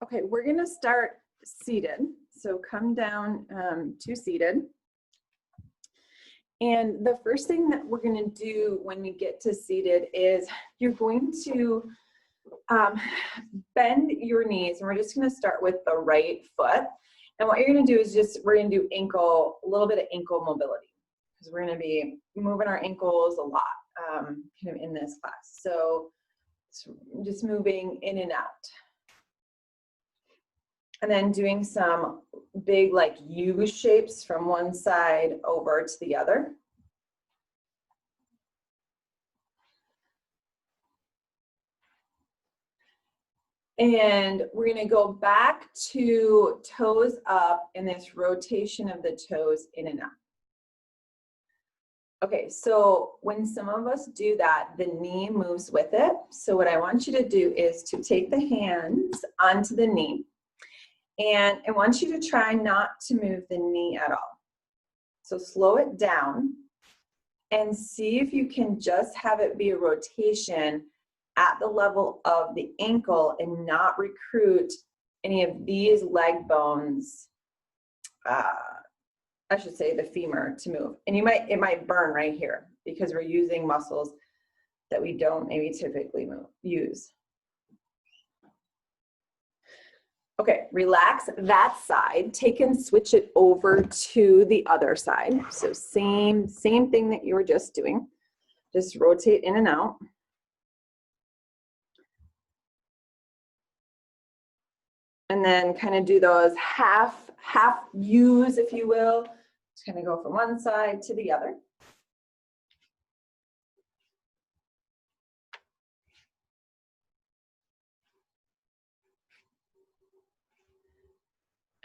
Okay, we're gonna start seated. So come down to seated. And the first thing that we're gonna do when we get to seated is you're going to bend your knees, and we're just gonna start with the right foot. And what you're gonna do is we're gonna do a little bit of ankle mobility, because we're gonna be moving our ankles a lot kind of in this class. So just moving in and out. And then doing some big like U shapes from one side over to the other. And we're gonna go back to toes up in this rotation of the toes in and out. Okay, so when some of us do that, the knee moves with it. So what I want you to do is to take the hands onto the knee. And I want you to try not to move the knee at all. So slow it down and see if you can just have it be a rotation at the level of the ankle and not recruit any of these leg bones, I should say the femur, to move. And it might burn right here because we're using muscles that we don't maybe typically use. Okay, relax that side. Take and switch it over to the other side. So same thing that you were just doing. Just rotate in and out. And then kind of do those half U's, if you will. Just kind of go from one side to the other.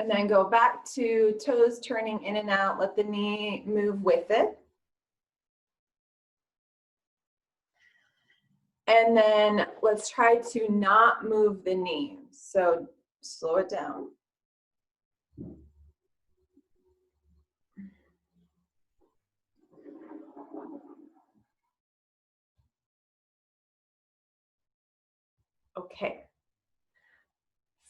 And then go back to toes turning in and out. Let the knee move with it. And then let's try to not move the knee. So slow it down. Okay.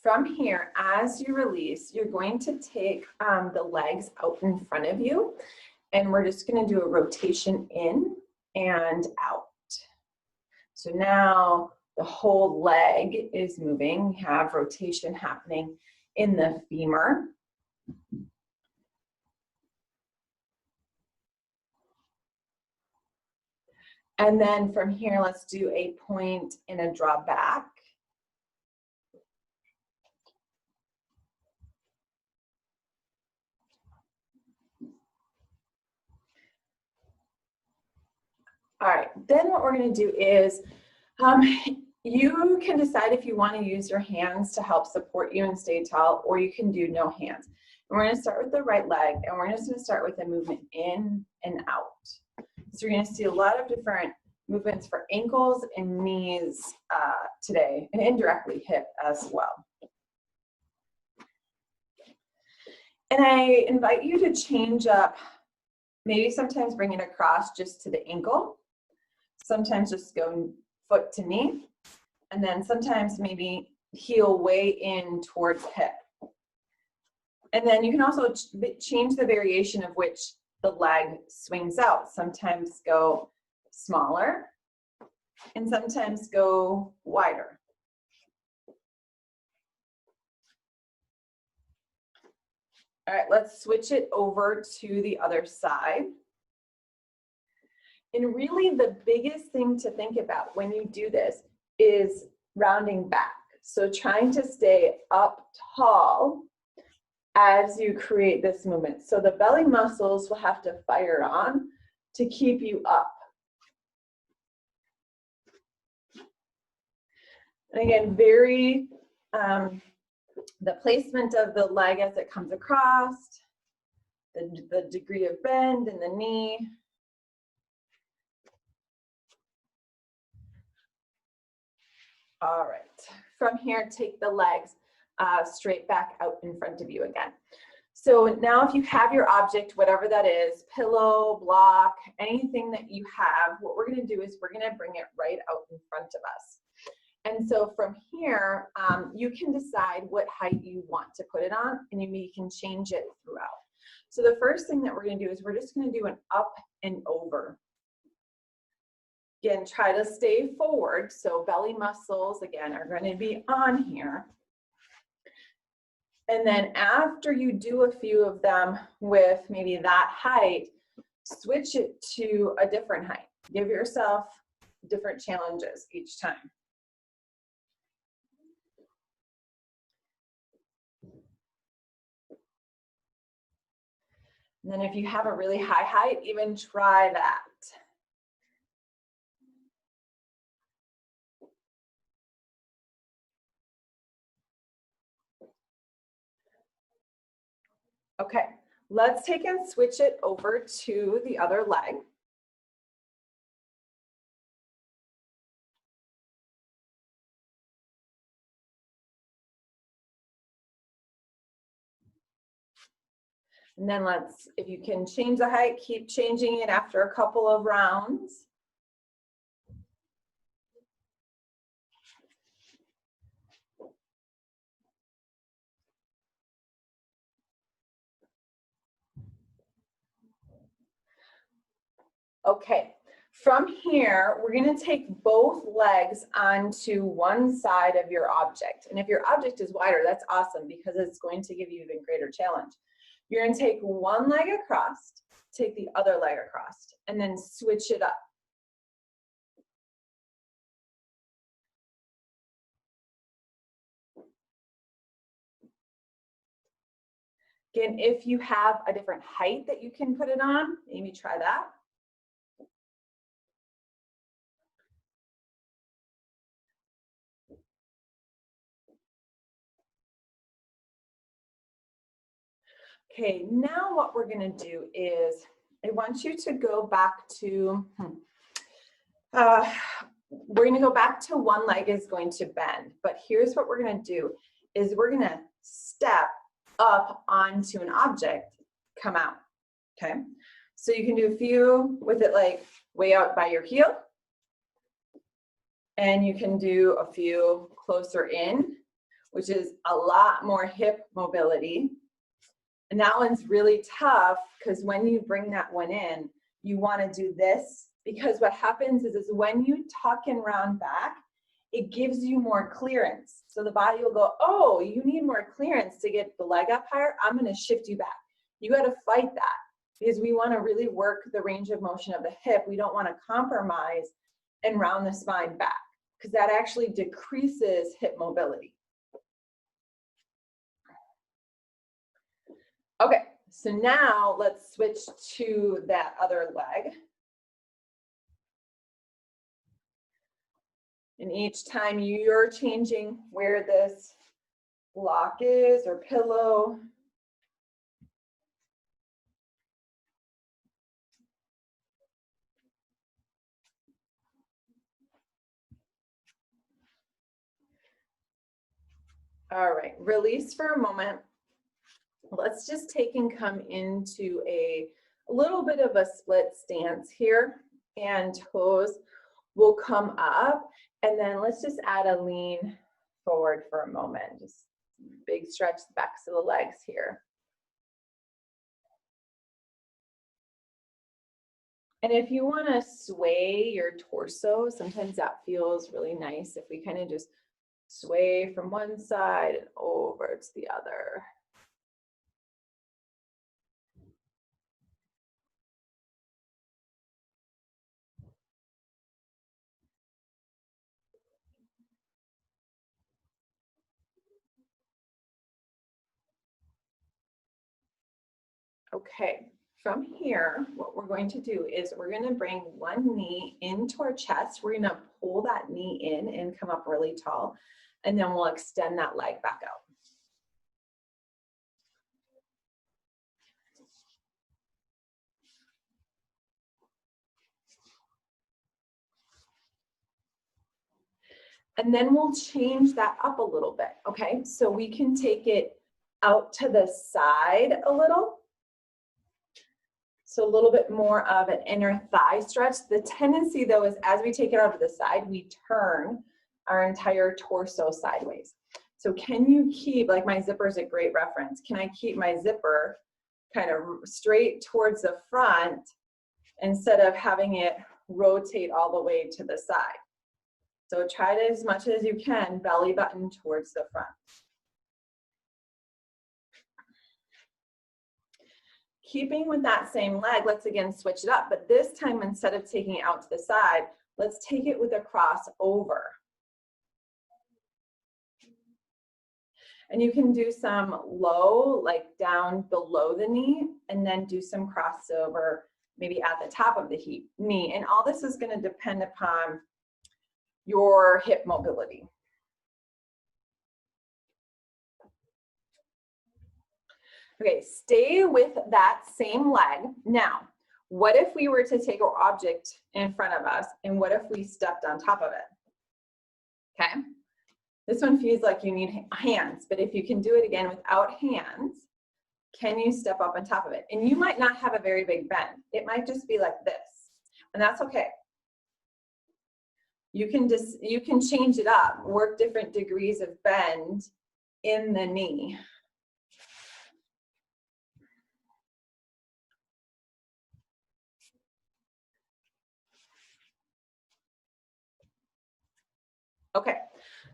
From here, as you release, you're going to take the legs out in front of you, and we're just going to do a rotation in and out. So now the whole leg is moving. We have rotation happening in the femur. And then from here, let's do a point and a draw back. All right, then what we're going to do is you can decide if you want to use your hands to help support you and stay tall, or you can do no hands. And we're going to start with the right leg, and we're just going to start with a movement in and out. So you're going to see a lot of different movements for ankles and knees today, and indirectly hip as well. And I invite you to change up, maybe sometimes bring it across just to the ankle. Sometimes just go foot to knee, and then sometimes maybe heel way in towards hip. And then you can also change the variation of which the leg swings out. Sometimes go smaller, and sometimes go wider. All right, let's switch it over to the other side. And really the biggest thing to think about when you do this is rounding back. So trying to stay up tall as you create this movement. So the belly muscles will have to fire on to keep you up. And again, the placement of the leg as it comes across, the degree of bend in the knee. All right, from here, take the legs straight back out in front of you again. So now if you have your object, whatever that is, pillow, block, anything that you have, what we're gonna do is we're gonna bring it right out in front of us. And so from here, you can decide what height you want to put it on, and you can change it throughout. So the first thing that we're going to do is we're just going to do an up and over. Again, try to stay forward. So belly muscles, again, are going to be on here. And then after you do a few of them with maybe that height, switch it to a different height. Give yourself different challenges each time. And then if you have a really high height, even try that. Okay, let's take and switch it over to the other leg. And then let's, if you can change the height, keep changing it after a couple of rounds. Okay, from here, we're going to take both legs onto one side of your object. And if your object is wider, that's awesome because it's going to give you even greater challenge. You're going to take one leg across, take the other leg across, and then switch it up. Again, if you have a different height that you can put it on, maybe try that. Okay, now what we're going to do is I want you to go back to, we're going to go back to one leg is going to bend, but here's what we're going to do is we're going to step up onto an object, come out, okay? So you can do a few with it like way out by your heel, and you can do a few closer in, which is a lot more hip mobility. And that one's really tough because when you bring that one in, you want to do this because what happens is when you tuck and round back, it gives you more clearance. So the body will go, oh, you need more clearance to get the leg up higher. I'm going to shift you back. You got to fight that because we want to really work the range of motion of the hip. We don't want to compromise and round the spine back because that actually decreases hip mobility. Okay, so now let's switch to that other leg. And each time you're changing where this block is or pillow. All right, release for a moment. Let's just take and come into a little bit of a split stance here, and toes will come up, and then let's just add a lean forward for a moment. Just big stretch the backs of the legs here. And if you want to sway your torso, sometimes that feels really nice if we kind of just sway from one side and over to the other. Okay, from here, what we're going to do is we're going to bring one knee into our chest. We're going to pull that knee in and come up really tall, and then we'll extend that leg back out. And then we'll change that up a little bit, okay? So we can take it out to the side a little. So a little bit more of an inner thigh stretch. The tendency though is as we take it out to the side, we turn our entire torso sideways. So can you keep, like my zipper is a great reference, can I keep my zipper kind of straight towards the front instead of having it rotate all the way to the side? So try to, as much as you can, belly button towards the front. Keeping with that same leg, let's again switch it up, but this time instead of taking it out to the side, let's take it with a crossover. And you can do some low, like down below the knee, and then do some crossover maybe at the top of the knee. And all this is going to depend upon your hip mobility. Okay, stay with that same leg. Now, what if we were to take our object in front of us, and what if we stepped on top of it? Okay, this one feels like you need hands, but if you can do it again without hands, can you step up on top of it? And you might not have a very big bend. It might just be like this, and that's okay. You can change it up, work different degrees of bend in the knee. Okay,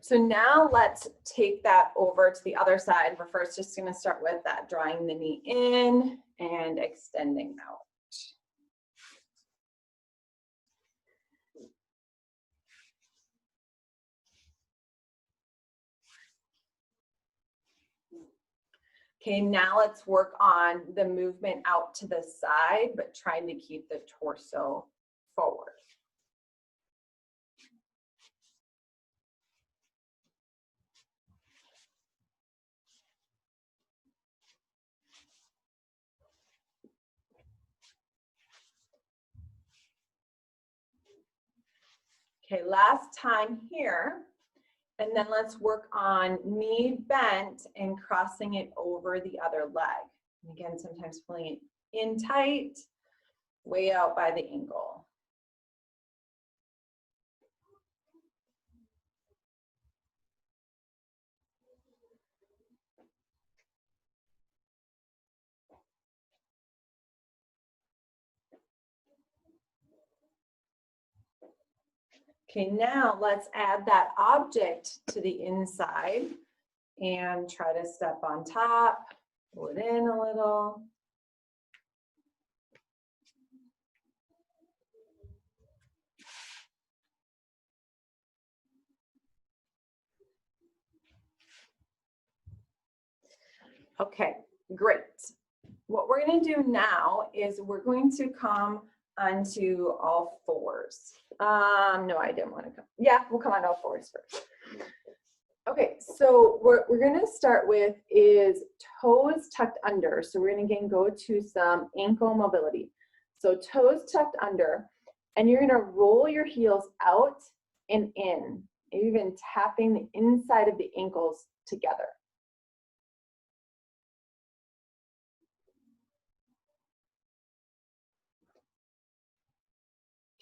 so now let's take that over to the other side. We're first just going to start with that, drawing the knee in and extending out. Okay, now let's work on the movement out to the side, but trying to keep the torso forward. Okay, last time here, and then let's work on knee bent and crossing it over the other leg. And again, sometimes pulling it in tight, way out by the ankle. Okay, now let's add that object to the inside and try to step on top, pull it in a little. Okay, great. What we're going to do now is we're going to come onto all fours. No, I didn't want to come. Yeah, we'll come on all fours first. Okay, so what we're going to start with is toes tucked under. So we're going to again go to some ankle mobility. So toes tucked under, and you're going to roll your heels out and in, even tapping the inside of the ankles together.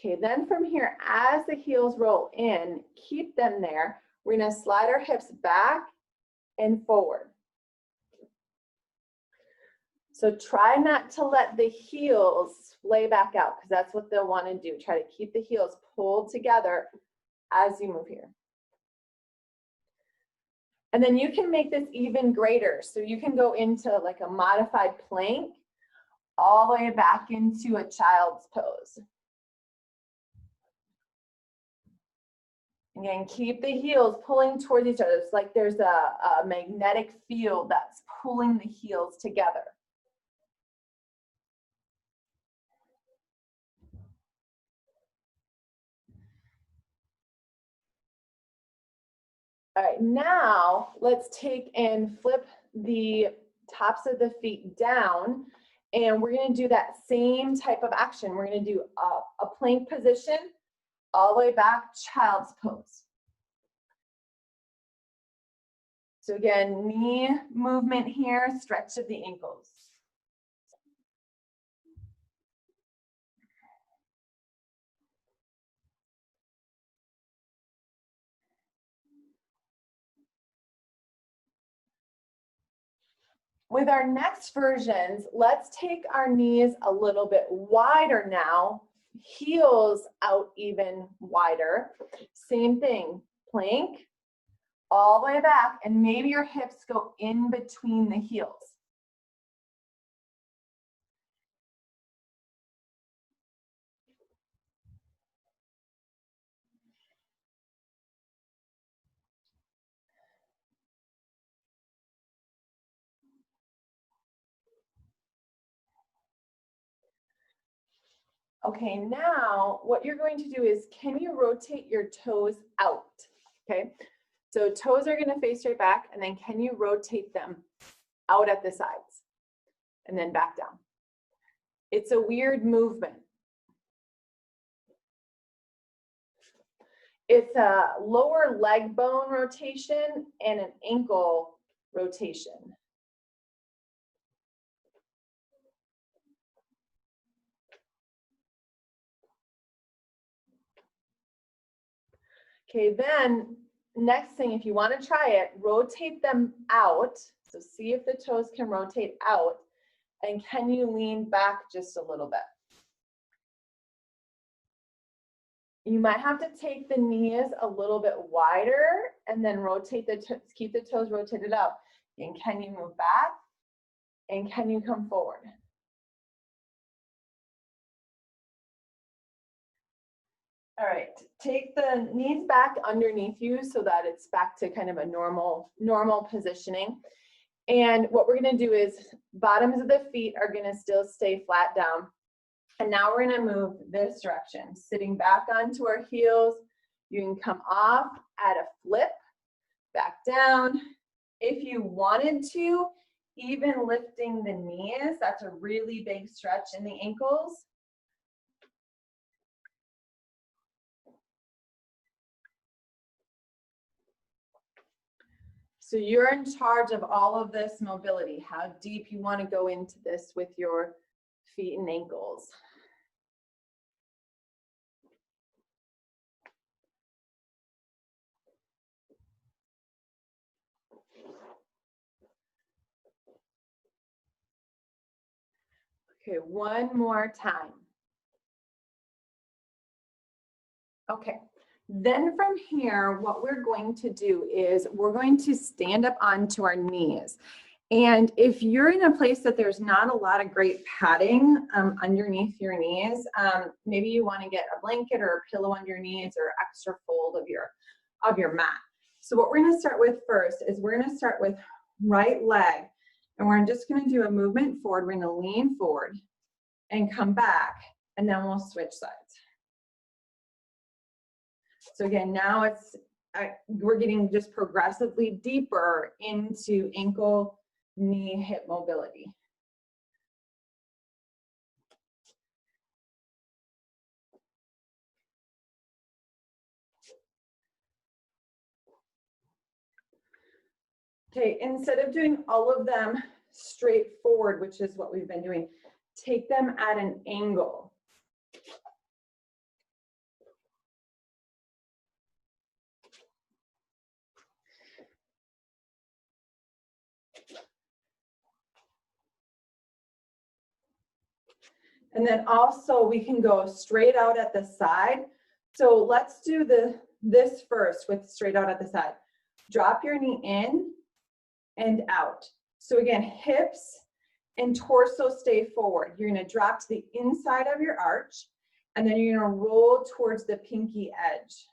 Okay, then from here, as the heels roll in, keep them there. We're going to slide our hips back and forward. So try not to let the heels splay back out, because that's what they'll want to do. Try to keep the heels pulled together as you move here. And then you can make this even greater. So you can go into like a modified plank all the way back into a child's pose. Again, keep the heels pulling towards each other. It's like there's a magnetic field that's pulling the heels together. All right, now let's take and flip the tops of the feet down, and we're going to do that same type of action. We're going to do a plank position all the way back, child's pose. So again, knee movement here, stretch of the ankles. With our next versions, let's take our knees a little bit wider now, heels out even wider. Same thing, plank, all the way back, and maybe your hips go in between the heels. Okay, now what you're going to do is, can you rotate your toes out? Okay, so toes are going to face straight back, and then can you rotate them out at the sides and then back down? It's a weird movement. It's a lower leg bone rotation and an ankle rotation. Okay, then next thing, if you want to try it, rotate them out. So see if the toes can rotate out, and can you lean back just a little bit? You might have to take the knees a little bit wider and then rotate the toes, keep the toes rotated out. And can you move back? And can you come forward? All right, take the knees back underneath you so that it's back to kind of a normal positioning. And what we're gonna do is bottoms of the feet are gonna still stay flat down. And now we're gonna move this direction, sitting back onto our heels. You can come off at a flip, back down. If you wanted to, even lifting the knees, that's a really big stretch in the ankles. So you're in charge of all of this mobility, how deep you want to go into this with your feet and ankles. Okay, one more time. Okay, then from here, what we're going to do is we're going to stand up onto our knees. And if you're in a place that there's not a lot of great padding underneath your knees, maybe you want to get a blanket or a pillow under your knees or extra fold of your mat. So what we're going to start with first is we're going to start with right leg, and we're just going to do a movement forward. We're going to lean forward and come back, and then we'll switch sides. So again, now we're getting just progressively deeper into ankle, knee, hip mobility. Okay, instead of doing all of them straight forward, which is what we've been doing, take them at an angle. And then also we can go straight out at the side. So let's do this first with straight out at the side. Drop your knee in and out. So again, hips and torso stay forward. You're gonna drop to the inside of your arch, and then you're gonna roll towards the pinky edge.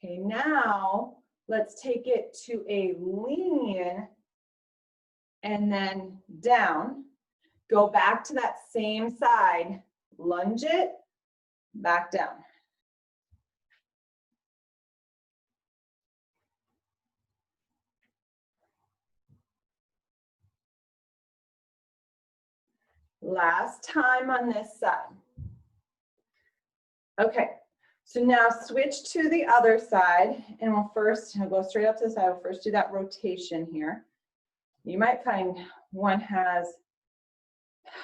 Okay, now let's take it to a lean and then down. Go back to that same side, lunge it, back down. Last time on this side. Okay, so now switch to the other side, and we'll go straight up to the side. We'll first do that rotation here. You might find one has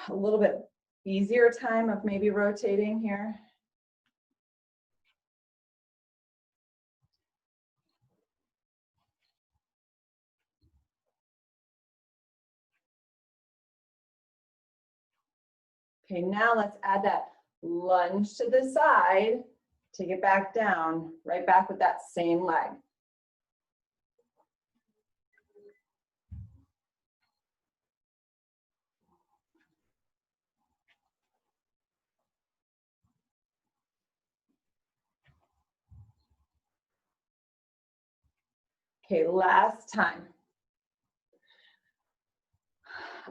a little bit easier time of maybe rotating here. Okay, now let's add that lunge to the side, take it back down, right back with that same leg. Okay, last time.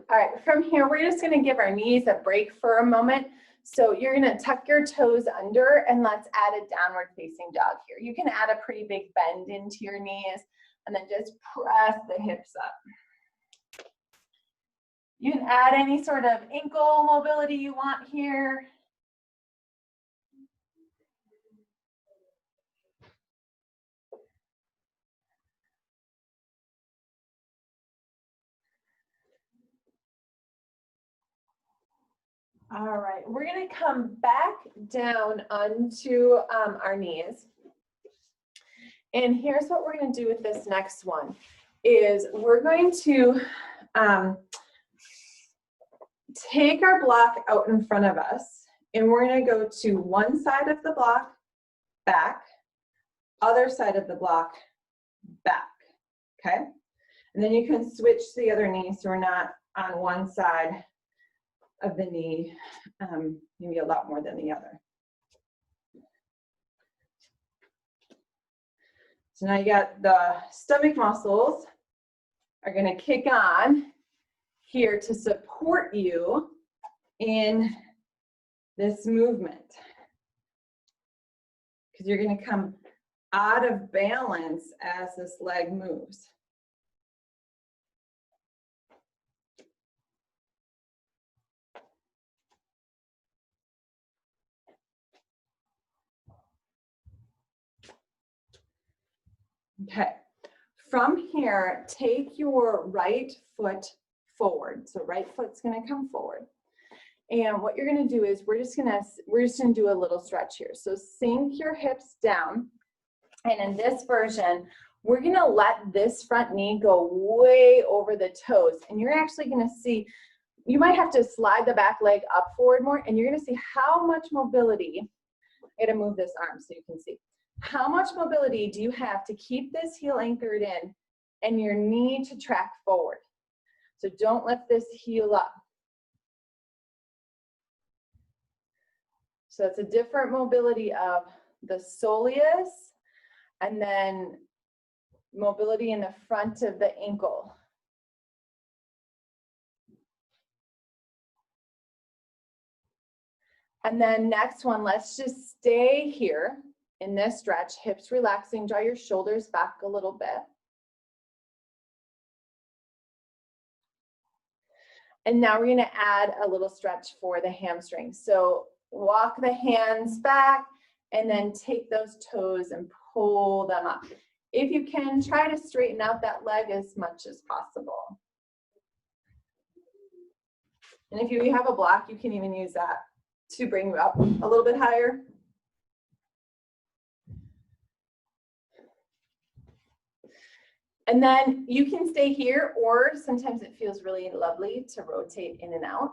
All right, from here, we're just gonna give our knees a break for a moment. So you're gonna tuck your toes under and let's add a downward facing dog here. You can add a pretty big bend into your knees and then just press the hips up. You can add any sort of ankle mobility you want here. All right, we're gonna come back down onto our knees. And here's what we're gonna do with this next one, is we're going to take our block out in front of us, and we're gonna go to one side of the block, back, other side of the block, back, okay? And then you can switch to the other knee so we're not on one side of the knee, maybe a lot more than the other. So now you got the stomach muscles are gonna kick on here to support you in this movement. Because you're gonna come out of balance as this leg moves. Okay, from here, take your right foot forward. So right foot's gonna come forward. And what you're gonna do is we're just gonna do a little stretch here. So sink your hips down. And in this version, we're gonna let this front knee go way over the toes. And you're actually gonna see, you might have to slide the back leg up forward more, and you're gonna see how much mobility, I gotta move this arm so you can see. How much mobility do you have to keep this heel anchored in and your knee to track forward? So don't let this heel up. So it's a different mobility of the soleus and then mobility in the front of the ankle. And then next one, let's just stay here in this stretch, hips relaxing, draw your shoulders back a little bit. And now we're gonna add a little stretch for the hamstrings. So walk the hands back and then take those toes and pull them up. If you can, try to straighten out that leg as much as possible. And if you have a block, you can even use that to bring you up a little bit higher. And then you can stay here, or sometimes it feels really lovely to rotate in and out.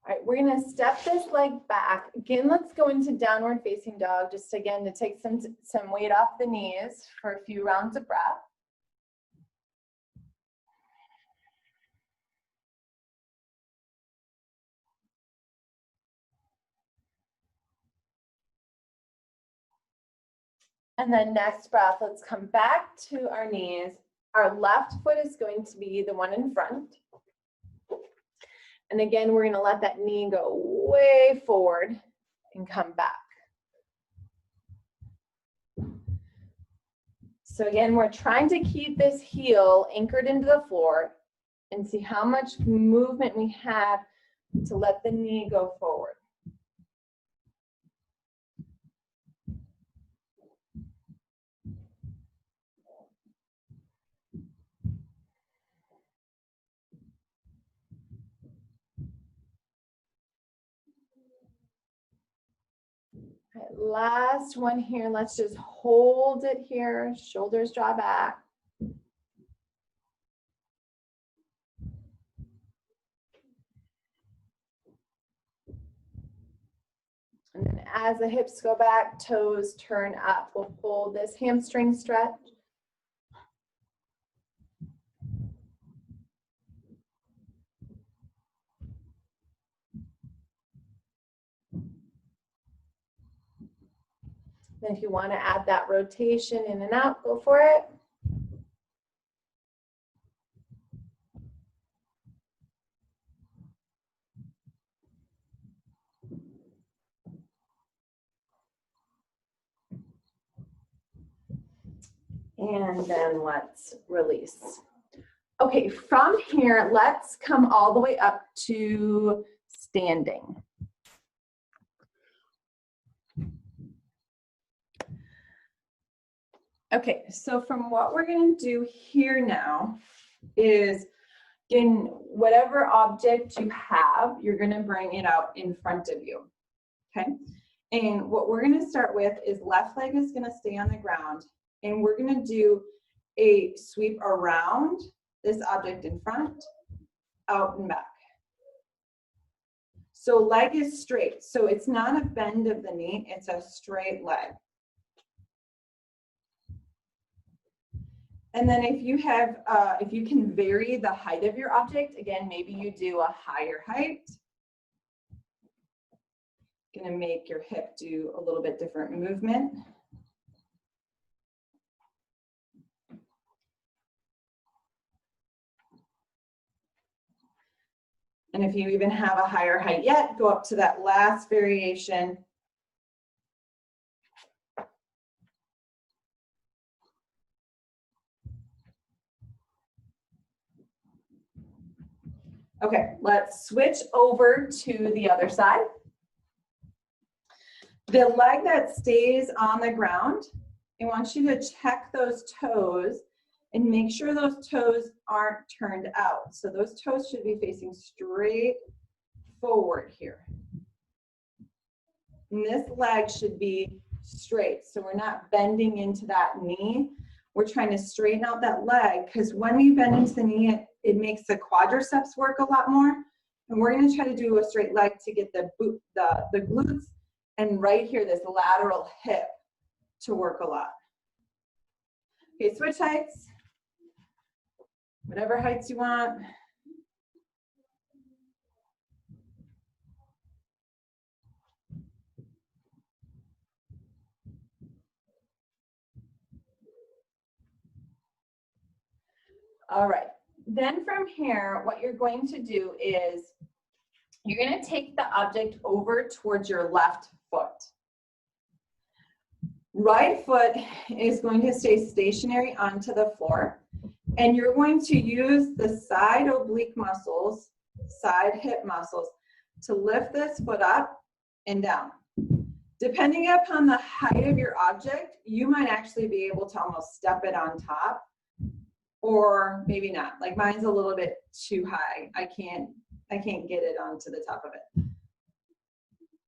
All right, we're gonna step this leg back. Again, let's go into downward facing dog, just again to take some weight off the knees for a few rounds of breath. And then next breath, let's come back to our knees. Our left foot is going to be the one in front. And again, we're gonna let that knee go way forward and come back. So again, we're trying to keep this heel anchored into the floor and see how much movement we have to let the knee go forward. All right, last one here. Let's just hold it here. Shoulders draw back. And then as the hips go back, toes turn up. We'll pull this hamstring stretch. Then if you want to add that rotation in and out, go for it. And then let's release. Okay, from here, let's come all the way up to standing. Okay, so from what we're going to do here now is, in whatever object you have, you're going to bring it out in front of you. Okay, and what we're going to start with is left leg is going to stay on the ground, and we're going to do a sweep around this object in front, out and back. So leg is straight, so it's not a bend of the knee, it's a straight leg. And then if you have, if you can vary the height of your object, again, maybe you do a higher height. Gonna make your hip do a little bit different movement. And if you even have a higher height yet, go up to that last variation. Okay, let's switch over to the other side. The leg that stays on the ground, I want you to check those toes and make sure those toes aren't turned out. So those toes should be facing straight forward here. And this leg should be straight, so we're not bending into that knee. We're trying to straighten out that leg, because when we bend into the knee, it makes the quadriceps work a lot more. And we're going to try to do a straight leg to get the glutes and right here, this lateral hip to work a lot. Okay, switch heights. Whatever heights you want. All right, then from here, what you're going to do is you're going to take the object over towards your left foot. Right foot is going to stay stationary onto the floor, and you're going to use the side oblique muscles, side hip muscles, to lift this foot up and down. Depending upon the height of your object, you might actually be able to almost step it on top, or maybe not. Like mine's a little bit too high. I can't get it onto the top of it.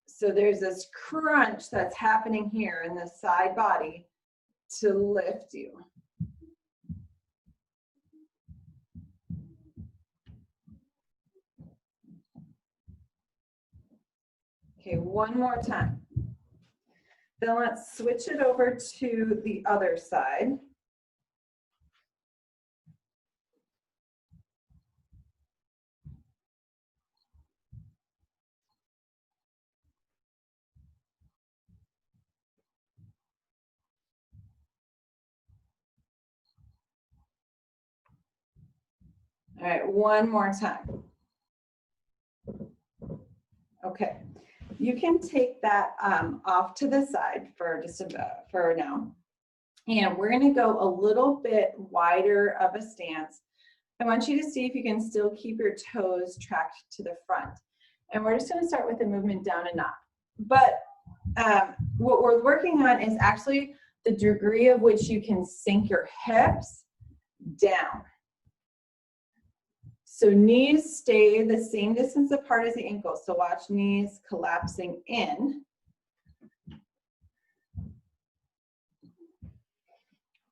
So there's this crunch that's happening here in the side body to lift you. Okay, one more time. Then let's switch it over to the other side. All right, one more time. Okay, you can take that off to the side for just for now. And we're gonna go a little bit wider of a stance. I want you to see if you can still keep your toes tracked to the front. And we're just gonna start with the movement down and up. But what we're working on is actually the degree of which you can sink your hips down. So knees stay the same distance apart as the ankles. So watch knees collapsing in.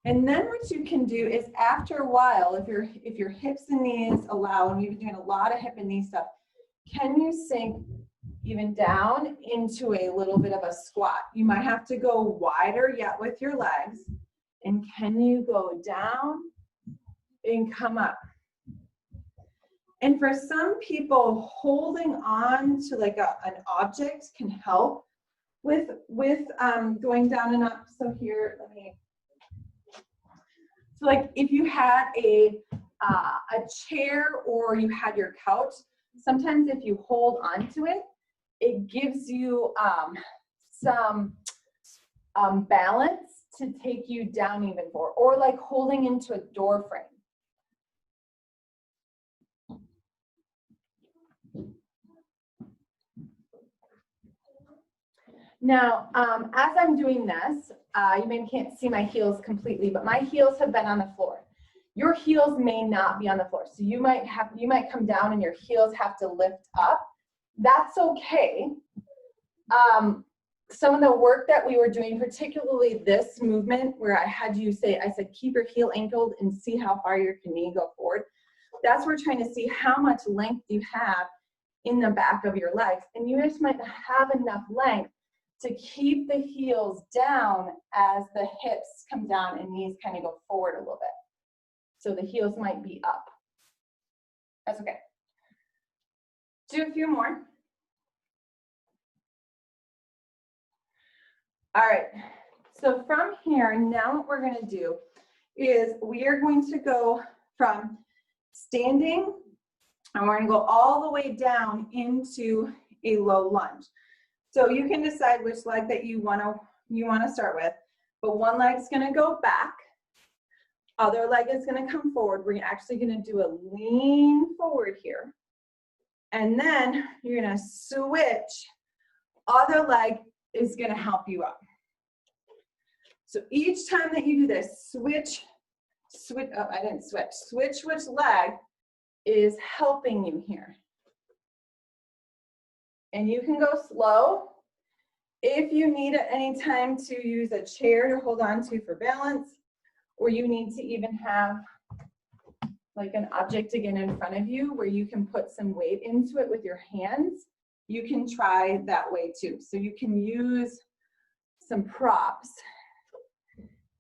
And then what you can do is after a while, if your hips and knees allow, and you've been doing a lot of hip and knee stuff, can you sink even down into a little bit of a squat? You might have to go wider yet with your legs. And can you go down and come up? And for some people, holding on to like an object can help with going down and up. So here, so like if you had a chair or you had your couch, sometimes if you hold onto it, it gives you some balance to take you down even more, or like holding into a door frame. Now, as I'm doing this, you maybe can't see my heels completely, but my heels have been on the floor. Your heels may not be on the floor, so you might come down and your heels have to lift up. That's okay. Some of the work that we were doing, particularly this movement where I had you say, I said, keep your heel ankled and see how far your knee go forward. That's where we're trying to see how much length you have in the back of your legs. And you just might have enough length to keep the heels down as the hips come down and knees kind of go forward a little bit. So the heels might be up. That's okay. Do a few more. All right, so from here, now what we're gonna do is we are going to go from standing, and we're gonna go all the way down into a low lunge. So you can decide which leg that you wanna start with, but one leg's gonna go back, other leg is gonna come forward. We're actually gonna do a lean forward here. And then you're gonna switch, other leg is gonna help you up. So each time that you do this, switch, oh, I didn't switch which leg is helping you here. And you can go slow. If you need at any time to use a chair to hold on to for balance, or you need to even have like an object again in front of you where you can put some weight into it with your hands, you can try that way too. So you can use some props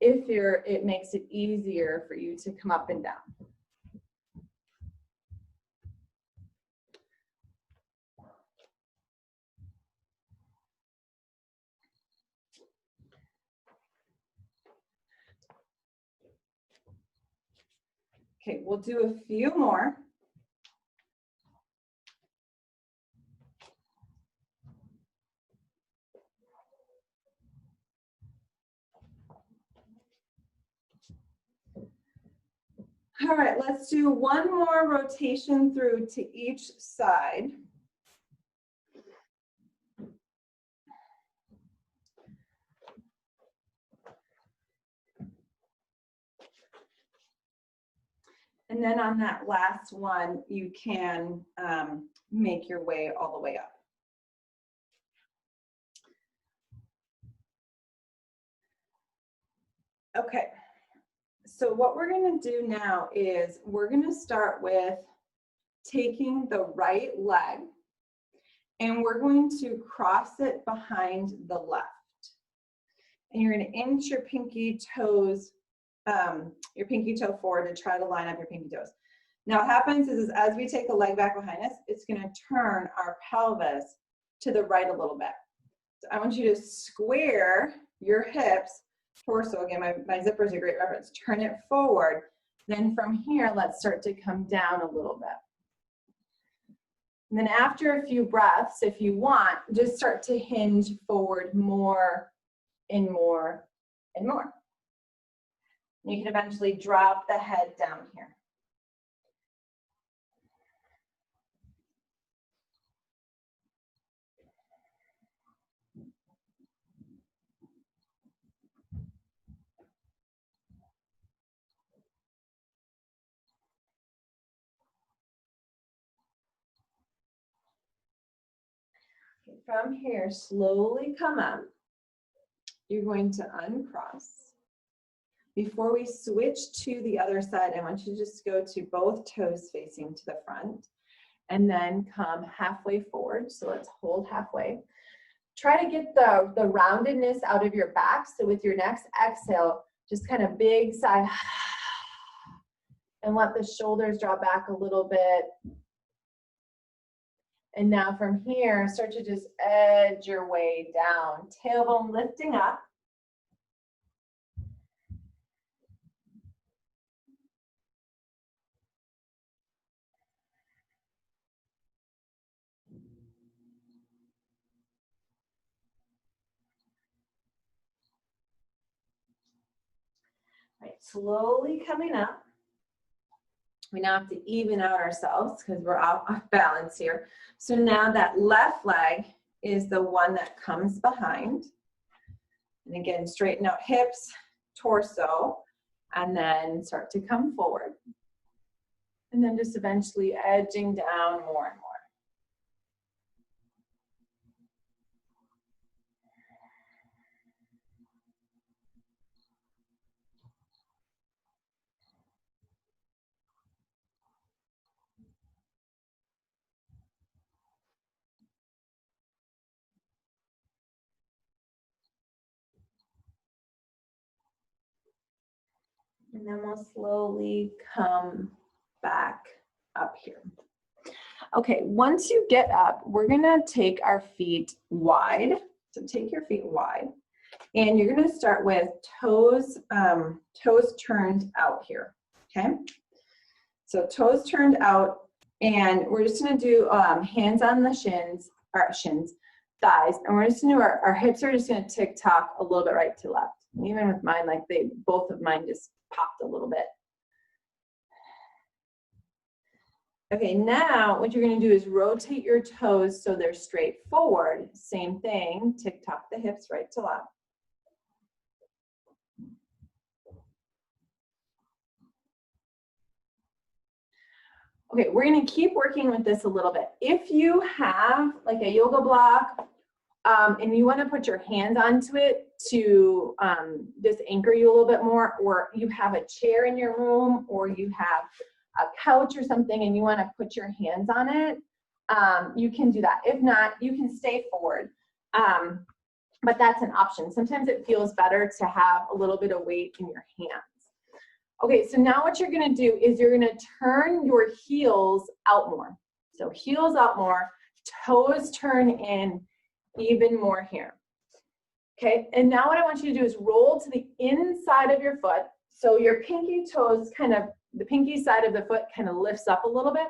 if it makes it easier for you to come up and down. Okay, we'll do a few more. All right, let's do one more rotation through to each side. And then on that last one, you can make your way all the way up. Okay, so what we're gonna do now is we're gonna start with taking the right leg and we're going to cross it behind the left. And you're gonna inch your pinky toe forward to try to line up your pinky toes. Now what happens is as we take the leg back behind us, it's gonna turn our pelvis to the right a little bit. So I want you to square your hips, torso, again, my zipper is a great reference, turn it forward. Then from here, let's start to come down a little bit. And then after a few breaths, if you want, just start to hinge forward more and more and more. You can eventually drop the head down here. From here, slowly come up. You're going to uncross. Before we switch to the other side, I want you to just go to both toes facing to the front and then come halfway forward. So let's hold halfway. Try to get the roundedness out of your back. So with your next exhale, just kind of big sigh and let the shoulders draw back a little bit. And now from here, start to just edge your way down. Tailbone lifting up. Right, slowly coming up. We now have to even out ourselves because we're off balance here. So now that left leg is the one that comes behind. And again, straighten out hips, torso, and then start to come forward. And then just eventually edging down more and more. And then we'll slowly come back up here. Okay, once you get up, we're gonna take our feet wide. So take your feet wide. And you're gonna start with toes turned out here, okay? So toes turned out, and we're just gonna do hands on the shins, thighs, and we're just gonna do our hips are just gonna tick-tock a little bit right to left. Even with mine, like both of mine just popped a little bit. Okay, now what you're gonna do is rotate your toes so they're straight forward. Same thing, tick-tock the hips right to left. Okay, we're gonna keep working with this a little bit. If you have like a yoga block and you wanna put your hands onto it to just anchor you a little bit more, or you have a chair in your room, or you have a couch or something and you wanna put your hands on it, you can do that. If not, you can stay forward. But that's an option. Sometimes it feels better to have a little bit of weight in your hands. Okay, so now what you're gonna do is you're gonna turn your heels out more. So heels out more, toes turn in even more here. Okay, and now what I want you to do is roll to the inside of your foot. So your pinky toes kind of, the pinky side of the foot kind of lifts up a little bit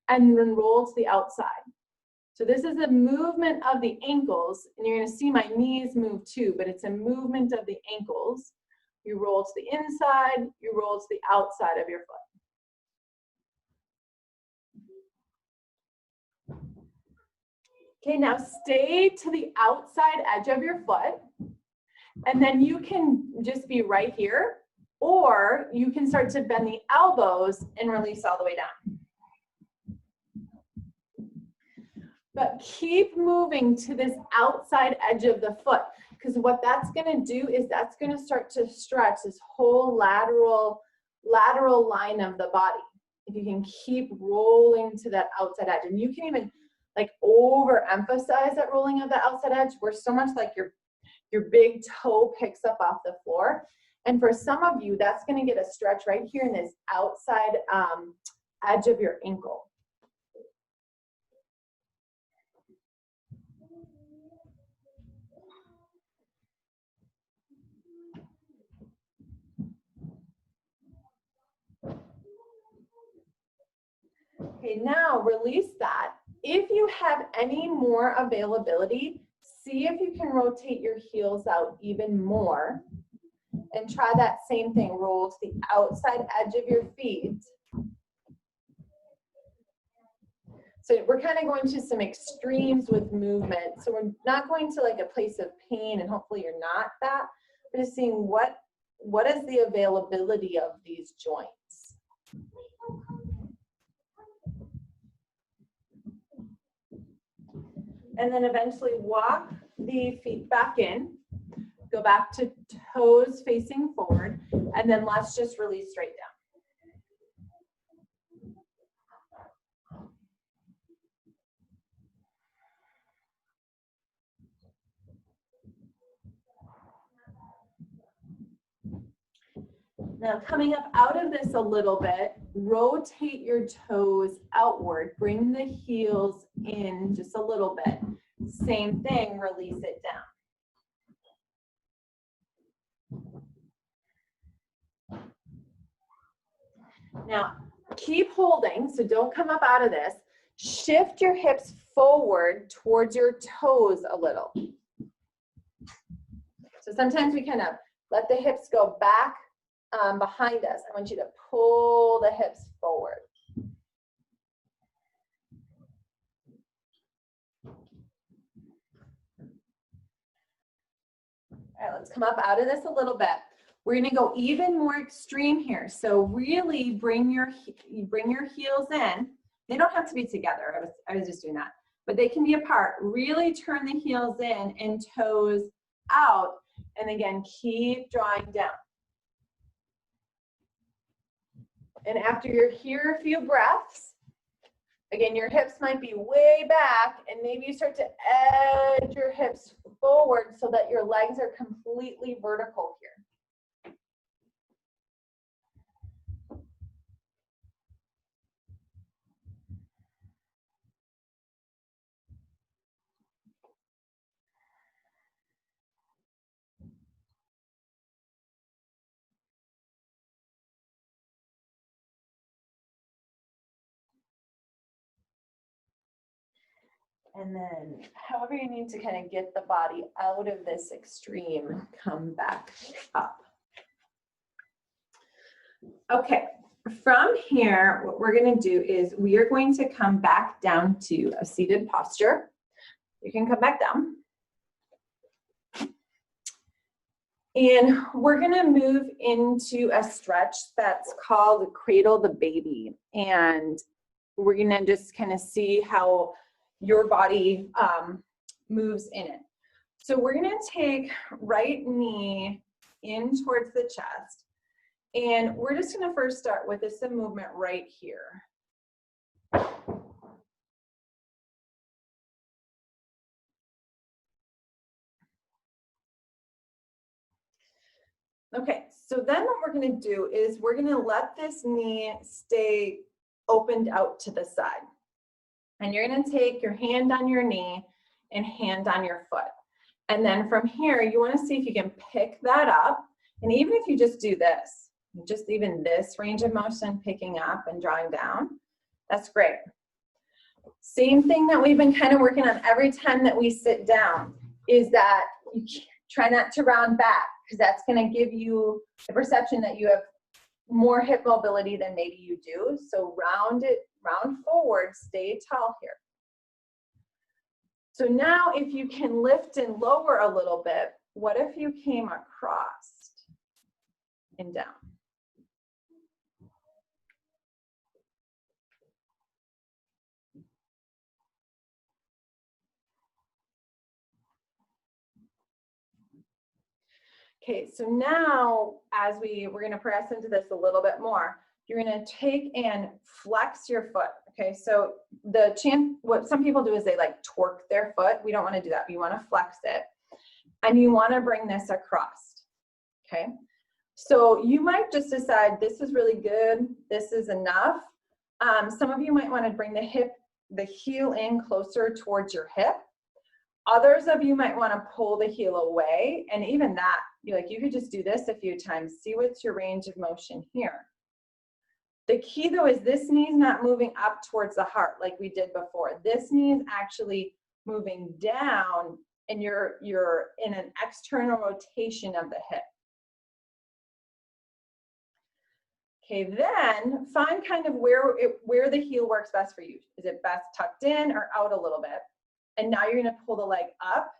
and then roll to the outside. So this is a movement of the ankles, and you're gonna see my knees move too, but it's a movement of the ankles. You roll to the inside, you roll to the outside of your foot. Okay, now stay to the outside edge of your foot, and then you can just be right here, or you can start to bend the elbows and release all the way down. But keep moving to this outside edge of the foot, because what that's gonna do is that's gonna start to stretch this whole lateral line of the body. If you can keep rolling to that outside edge, and you can even like overemphasize that rolling of the outside edge, where so much like your big toe picks up off the floor. And for some of you, that's gonna get a stretch right here in this outside edge of your ankle. Okay, now release that. If you have any more availability, see if you can rotate your heels out even more and try that same thing. Roll to the outside edge of your feet. So we're kind of going to some extremes with movement. So we're not going to like a place of pain, and hopefully you're not that. We're just seeing what is the availability of these joints. And then eventually walk the feet back in. Go back to toes facing forward. And then let's just release straight down. Now coming up out of this a little bit, rotate your toes outward, bring the heels in just a little bit. Same thing, release it down. Now keep holding, so don't come up out of this. Shift your hips forward towards your toes a little. So sometimes we kind of let the hips go back behind us. I want you to pull the hips forward. All right, let's come up out of this a little bit. We're gonna go even more extreme here. So really bring your heels in. They don't have to be together. I was just doing that, but they can be apart. Really turn the heels in and toes out. And again, keep drawing down. And after you're here a few breaths, again, your hips might be way back, and maybe you start to edge your hips forward so that your legs are completely vertical here. And then however you need to kind of get the body out of this extreme, come back up. Okay, from here, what we're going to do is we are going to come back down to a seated posture. You can come back down. And we're going to move into a stretch that's called Cradle the Baby. And we're going to just kind of see how your body moves in it. So we're going to take right knee in towards the chest. And we're just going to first start with this movement right here. Okay, so then what we're going to do is we're going to let this knee stay opened out to the side. And you're going to take your hand on your knee and hand on your foot. And then from here, you want to see if you can pick that up. And even if you just do this, just even this range of motion, picking up and drawing down, that's great. Same thing that we've been kind of working on every time that we sit down is that you try not to round back, because that's going to give you the perception that you have more hip mobility than maybe you do. So round forward, stay tall here. So now if you can lift and lower a little bit, what if you came across and down? Okay, so now as we're going to press into this a little bit more, you're going to take and flex your foot. Okay, so what some people do is they like torque their foot. We don't want to do that. You want to flex it, and you want to bring this across. Okay, so you might just decide this is really good, this is enough. Some of you might want to bring the heel in closer towards your hip. Others of you might want to pull the heel away, and even that, you could just do this a few times. See what's your range of motion here. The key though is this knee is not moving up towards the heart like we did before. This knee is actually moving down, and you're in an external rotation of the hip. Okay, then find kind of where the heel works best for you. Is it best tucked in or out a little bit? And now you're going to pull the leg up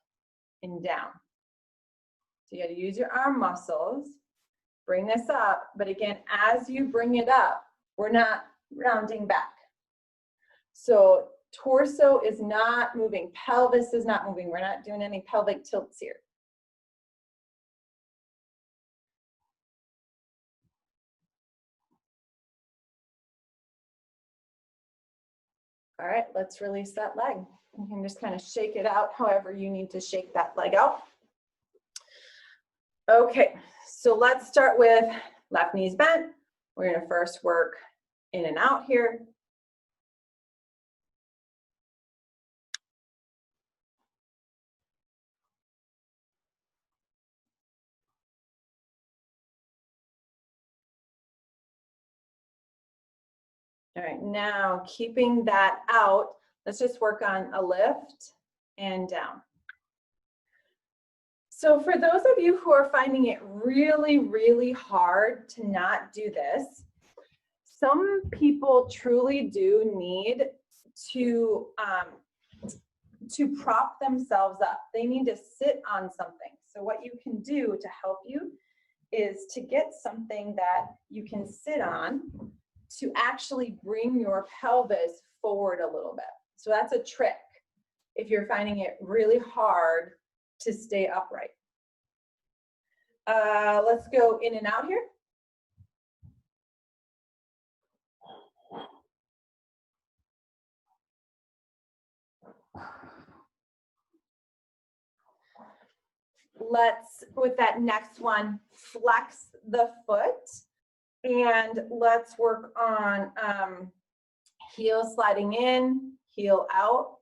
and down. So you got to use your arm muscles, bring this up. But again, as you bring it up, we're not rounding back. So torso is not moving, pelvis is not moving. We're not doing any pelvic tilts here. All right, let's release that leg. You can just kind of shake it out however you need to shake that leg out. Okay, so let's start with left knee's bent. We're gonna first work in and out here. All right, now keeping that out, let's just work on a lift and down. So for those of you who are finding it really, really hard to not do this, some people truly do need to prop themselves up. They need to sit on something. So what you can do to help you is to get something that you can sit on to actually bring your pelvis forward a little bit. So that's a trick if you're finding it really hard to stay upright. Let's go in and out here. Let's, with that next one, flex the foot. And let's work on heel sliding in, heel out.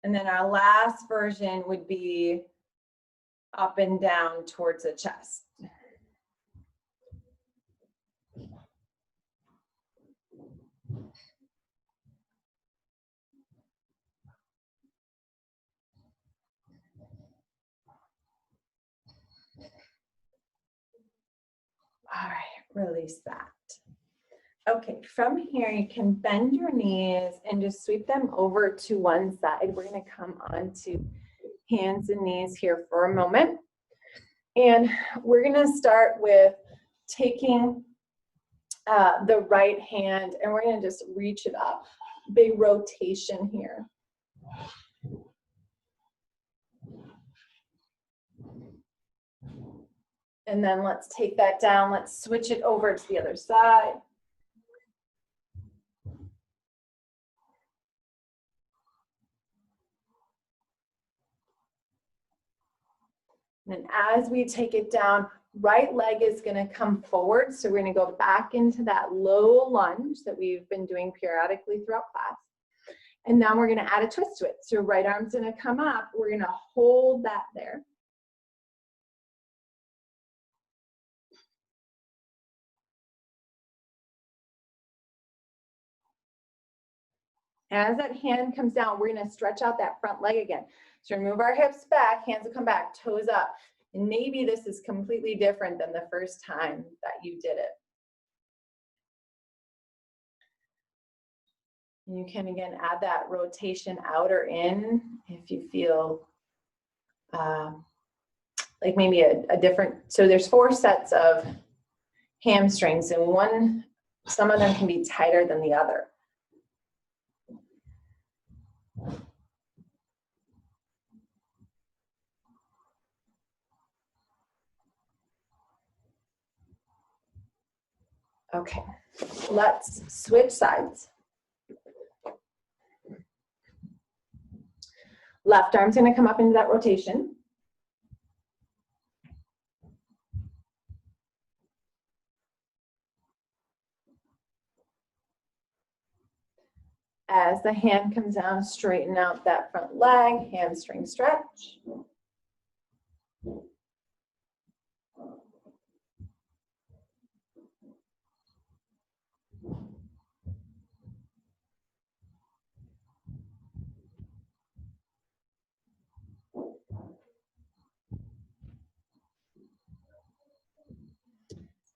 And then our last version would be up and down towards the chest. All right, release that. Okay, from here you can bend your knees and just sweep them over to one side. We're gonna come onto hands and knees here for a moment. And we're gonna start with taking the right hand and we're gonna just reach it up. Big rotation here. And then let's take that down. Let's switch it over to the other side. And then as we take it down, right leg is going to come forward. So we're going to go back into that low lunge that we've been doing periodically throughout class. And now we're going to add a twist to it. So right arm's going to come up. We're going to hold that there. As that hand comes down, we're going to stretch out that front leg again. So move our hips back, hands will come back, toes up. And maybe this is completely different than the first time that you did it. You can, again, add that rotation out or in if you feel like maybe a different, so there's 4 sets of hamstrings and some of them can be tighter than the other. Okay, let's switch sides. Left arm's gonna come up into that rotation. As the hand comes down, straighten out that front leg, hamstring stretch.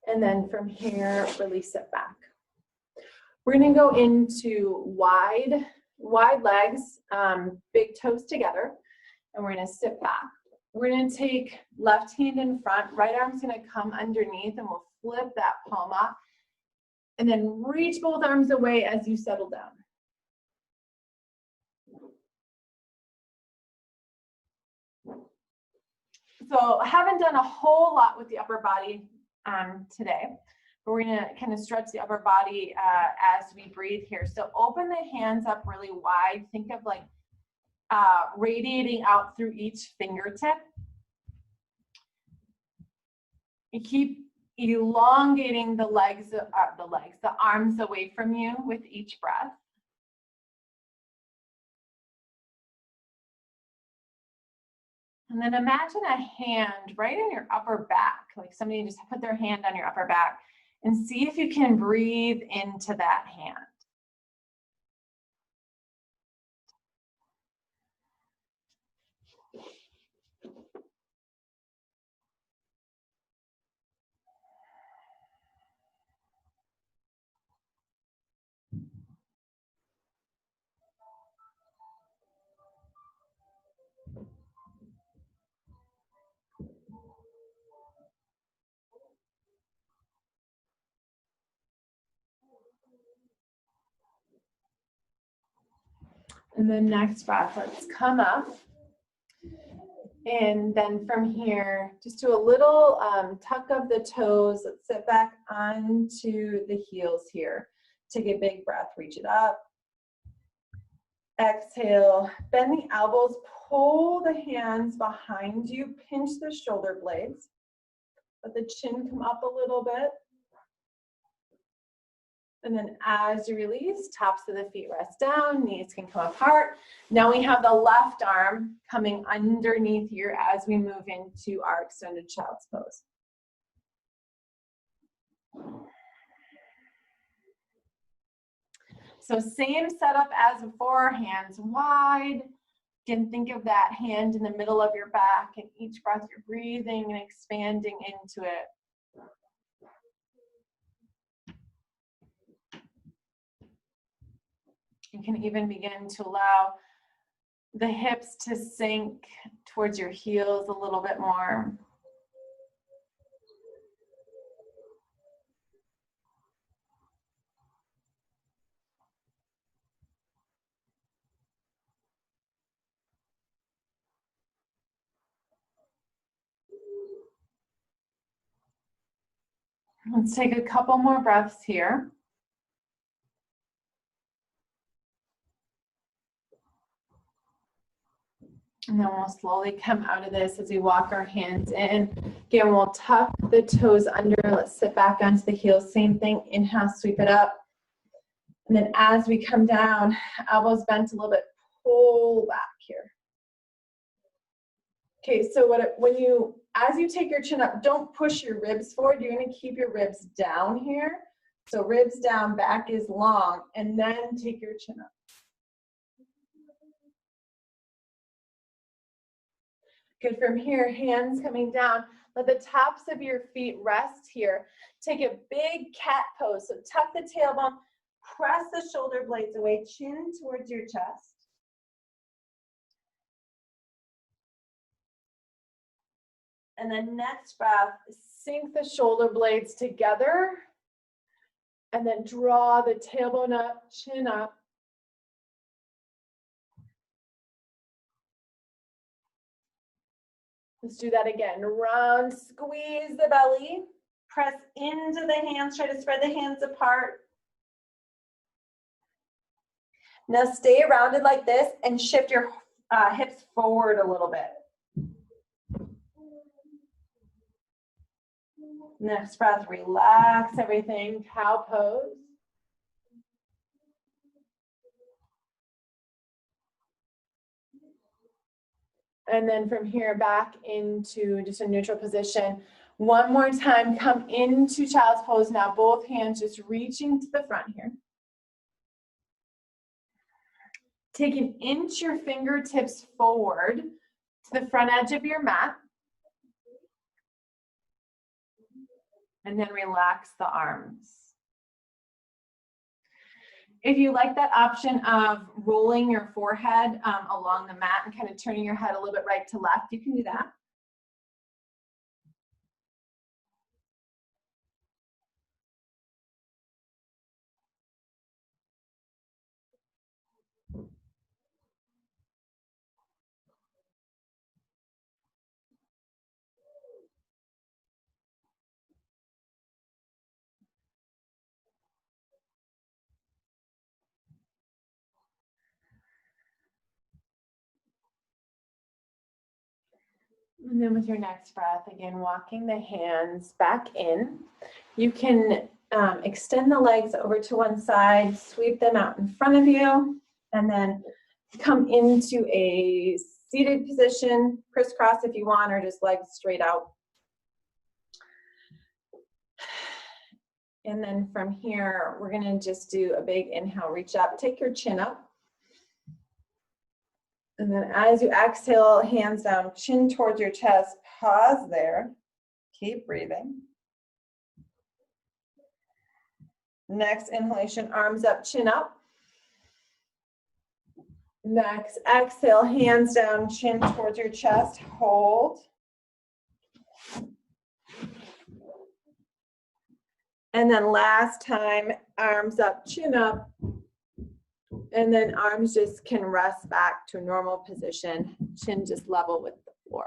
And then from here, release it back. We're gonna go into wide legs, big toes together, and we're gonna sit back. We're gonna take left hand in front, right arm's gonna come underneath, and we'll flip that palm up, and then reach both arms away as you settle down. So I haven't done a whole lot with the upper body today, but we're gonna kind of stretch the upper body as we breathe here. So open the hands up really wide. Think of like radiating out through each fingertip. You keep elongating the arms away from you with each breath. And then imagine a hand right in your upper back, like somebody just put their hand on your upper back, and see if you can breathe into that hand. And then next breath, let's come up. And then from here, just do a little tuck of the toes. Let's sit back onto the heels here. Take a big breath, reach it up. Exhale, bend the elbows, pull the hands behind you, pinch the shoulder blades. Let the chin come up a little bit. And then as you release, tops of the feet rest down, knees can come apart. Now we have the left arm coming underneath here as we move into our extended child's pose. So same setup as before, hands wide. Again, think of that hand in the middle of your back, and each breath you're breathing and expanding into it. You can even begin to allow the hips to sink towards your heels a little bit more. Let's take a couple more breaths here. And then we'll slowly come out of this as we walk our hands in. Again, we'll tuck the toes under. Let's sit back onto the heels. Same thing. Inhale, sweep it up. And then as we come down, elbows bent a little bit, pull back here. Okay, so as you take your chin up, don't push your ribs forward. You're going to keep your ribs down here. So ribs down, back is long, and then take your chin up. Good, from here, hands coming down. Let the tops of your feet rest here. Take a big cat pose. So tuck the tailbone, press the shoulder blades away, chin towards your chest. And then next breath, sink the shoulder blades together. And then draw the tailbone up, chin up. Let's do that again. Round, squeeze the belly. Press into the hands. Try to spread the hands apart. Now stay rounded like this and shift your hips forward a little bit. Next breath, relax everything. Cow pose. And then from here back into just a neutral position. One more time, come into child's pose now. Both hands just reaching to the front here. Take an inch your fingertips forward to the front edge of your mat. And then relax the arms. If you like that option of rolling your forehead along the mat and kind of turning your head a little bit right to left, you can do that. And then with your next breath, again, walking the hands back in. You can extend the legs over to one side, sweep them out in front of you, and then come into a seated position, crisscross if you want, or just legs straight out. And then from here, we're gonna just do a big inhale, reach up, take your chin up. And then as you exhale, hands down, chin towards your chest, pause there, keep breathing. Next inhalation, arms up, chin up. Next exhale, hands down, chin towards your chest, hold. And then last time, arms up, chin up. And then arms just can rest back to a normal position, chin just level with the floor.